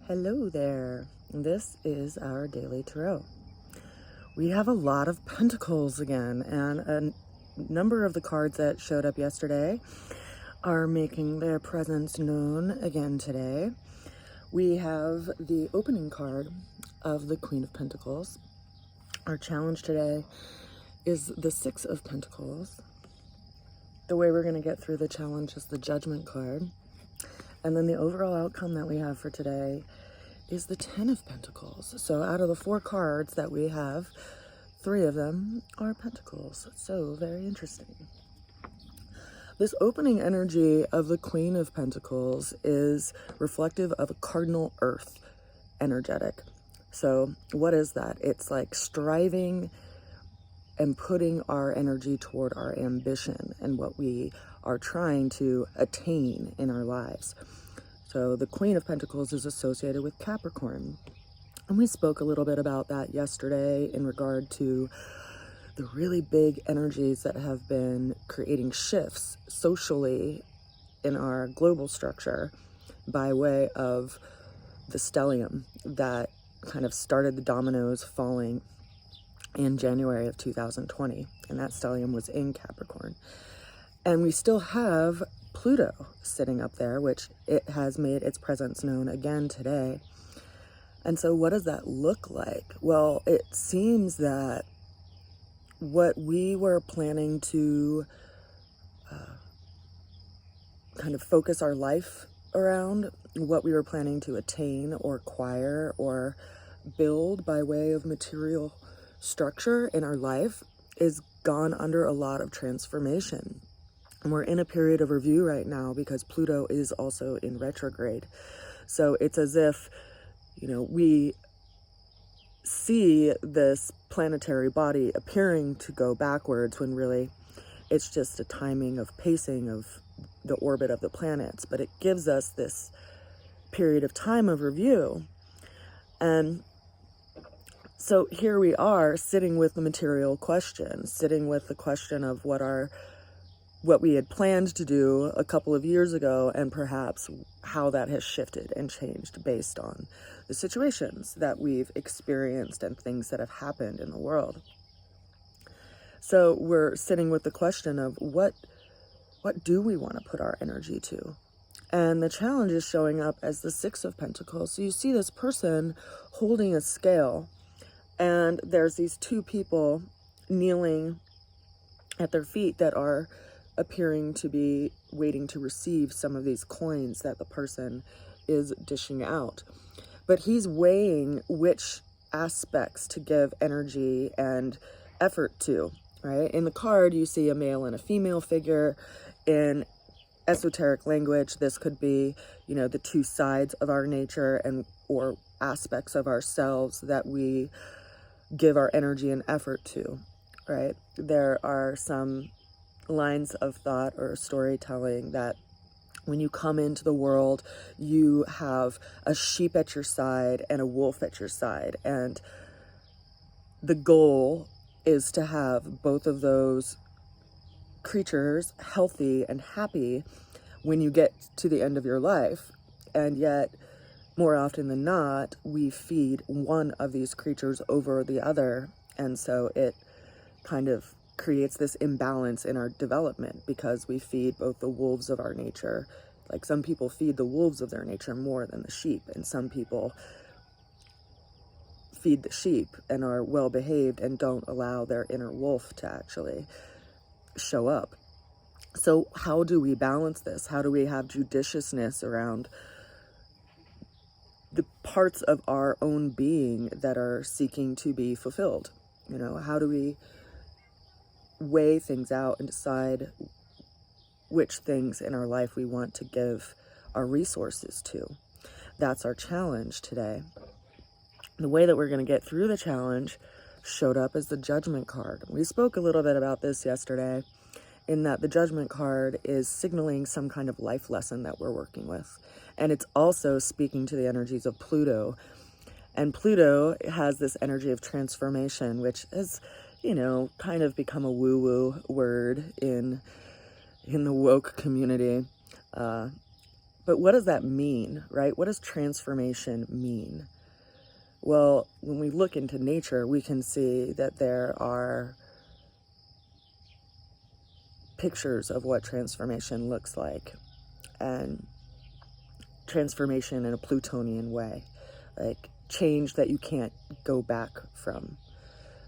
Hello there. This is our Daily Tarot. We have a lot of pentacles again, and a number of the cards that showed up yesterday are making their presence known again today. We have the opening card of the Queen of Pentacles. Our challenge today is the Six of Pentacles. The way we're going to get through the challenge is the Judgment card. And then the overall outcome that we have for today is the Ten of Pentacles. So out of the 4 cards that we have, 3 of them are Pentacles. So very interesting. This opening energy of the Queen of Pentacles is reflective of a cardinal earth energetic. So what is that? It's like striving and putting our energy toward our ambition and what we are trying to attain in our lives. So the Queen of Pentacles is associated with Capricorn. And we spoke a little bit about that yesterday in regard to the really big energies that have been creating shifts socially in our global structure by way of the stellium that kind of started the dominoes falling in January of 2020, and that stellium was in Capricorn. And we still have Pluto sitting up there, which it has made its presence known again today. And so what does that look like? Well, it seems that what we were planning to kind of focus our life around, what we were planning to attain or acquire or build by way of material structure in our life is gone under a lot of transformation. And we're in a period of review right now because Pluto is also in retrograde. So it's as if, we see this planetary body appearing to go backwards when really it's just a timing of pacing of the orbit of the planets. But it gives us this period of time of review. And so here we are sitting with the material question, sitting with the question of what we had planned to do a couple of years ago, and perhaps how that has shifted and changed based on the situations that we've experienced and things that have happened in the world. So we're sitting with the question of what do we want to put our energy to? And the challenge is showing up as the Six of Pentacles. So you see this person holding a scale, and there's these 2 people kneeling at their feet that are appearing to be waiting to receive some of these coins that the person is dishing out. But he's weighing which aspects to give energy and effort to, right? In the card, you see a male and a female figure. In esoteric language, this could be, the 2 sides of our nature or aspects of ourselves that we give our energy and effort to, right? There are some lines of thought or storytelling that when you come into the world, you have a sheep at your side and a wolf at your side. And the goal is to have both of those creatures healthy and happy when you get to the end of your life. And yet, more often than not, we feed one of these creatures over the other. And so it kind of creates this imbalance in our development because we feed both the wolves of our nature. Like some people feed the wolves of their nature more than the sheep, and some people feed the sheep and are well behaved and don't allow their inner wolf to actually show up. So how do we balance this? How do we have judiciousness around the parts of our own being that are seeking to be fulfilled? How do we weigh things out and decide which things in our life we want to give our resources to? That's our challenge today. The way that we're going to get through the challenge showed up as the Judgment card. We spoke a little bit about this yesterday, in that the Judgment card is signaling some kind of life lesson that we're working with. And it's also speaking to the energies of Pluto. And Pluto has this energy of transformation, which is, kind of become a woo-woo word in the woke community. But what does that mean, right? What does transformation mean? Well, when we look into nature, we can see that there are pictures of what transformation looks like, and transformation in a Plutonian way, like change that you can't go back from.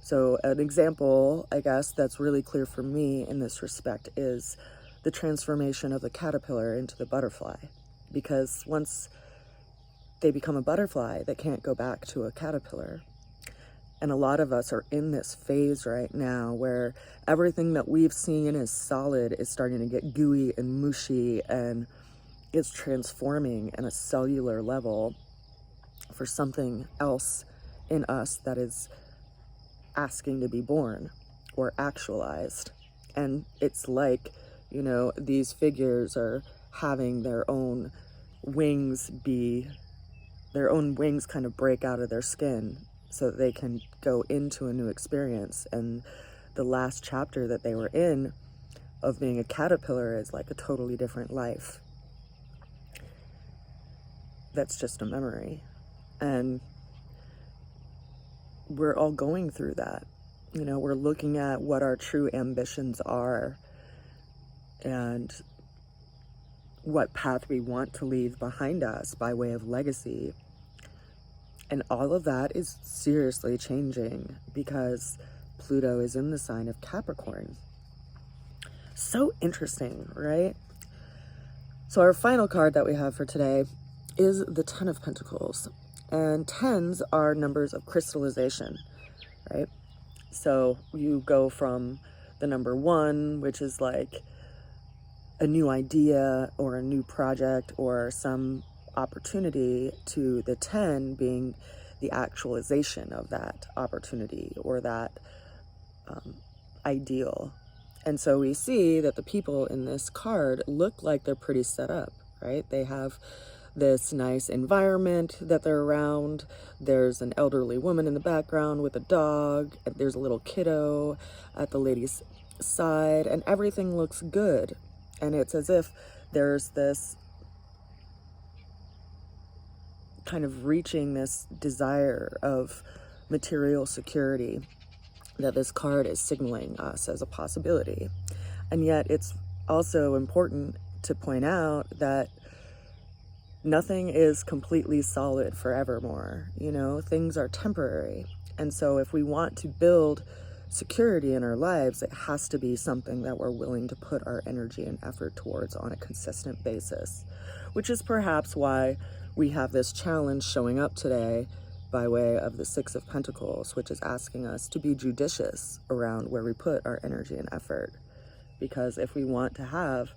So an example, I guess, that's really clear for me in this respect is the transformation of the caterpillar into the butterfly. Because once they become a butterfly, they can't go back to a caterpillar. And a lot of us are in this phase right now where everything that we've seen as solid is starting to get gooey and mushy, and it's transforming at a cellular level for something else in us that is asking to be born or actualized. And it's like, you know, these figures are having their own wings kind of break out of their skin so that they can go into a new experience. And the last chapter that they were in of being a caterpillar is like a totally different life. That's just a memory. And we're all going through that. You know, we're looking at what our true ambitions are and what path we want to leave behind us by way of legacy. And all of that is seriously changing because Pluto is in the sign of Capricorn. So interesting, right? So our final card that we have for today is the Ten of Pentacles. And tens are numbers of crystallization, right? So you go from the number 1, which is like a new idea or a new project or some opportunity, to the 10 being the actualization of that opportunity or that ideal. And so we see that the people in this card look like they're pretty set up, right? They have this nice environment that they're around. There's an elderly woman in the background with a dog. There's a little kiddo at the lady's side, and everything looks good. And it's as if there's this kind of reaching this desire of material security that this card is signaling us as a possibility. And yet it's also important to point out that nothing is completely solid forevermore. You know, things are temporary. And so if we want to build security in our lives, it has to be something that we're willing to put our energy and effort towards on a consistent basis, which is perhaps why we have this challenge showing up today by way of the Six of Pentacles, which is asking us to be judicious around where we put our energy and effort. Because if we want to have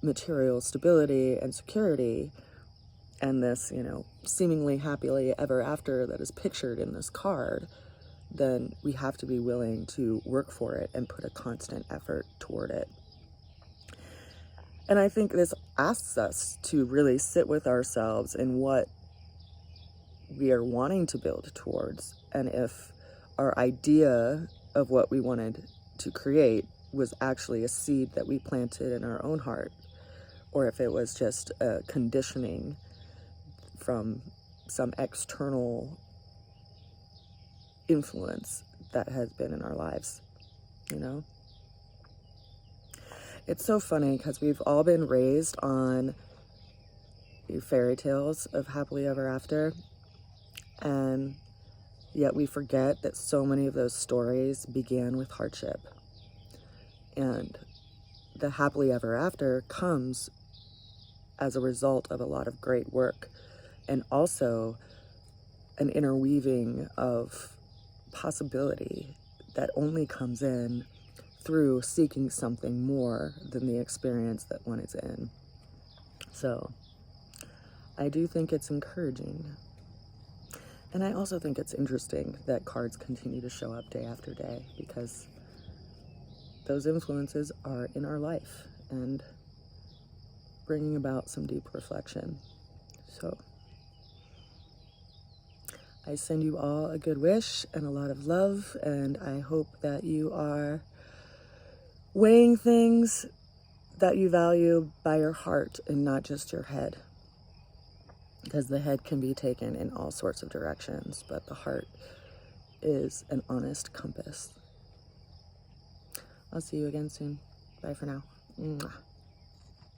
material stability and security and this, you know, seemingly happily ever after that is pictured in this card, then we have to be willing to work for it and put a constant effort toward it. And I think this asks us to really sit with ourselves in what we are wanting to build towards, and if our idea of what we wanted to create was actually a seed that we planted in our own heart, or if it was just a conditioning from some external influence that has been in our lives, you know? It's so funny because we've all been raised on fairy tales of happily ever after, and yet we forget that so many of those stories began with hardship. And the happily ever after comes as a result of a lot of great work, and also an interweaving of possibility that only comes in through seeking something more than the experience that one is in. So I do think it's encouraging. And I also think it's interesting that cards continue to show up day after day, because those influences are in our life and bringing about some deep reflection. So I send you all a good wish and a lot of love, and I hope that you are weighing things that you value by your heart and not just your head. Because the head can be taken in all sorts of directions, but the heart is an honest compass. I'll see you again soon. Bye for now. Mwah.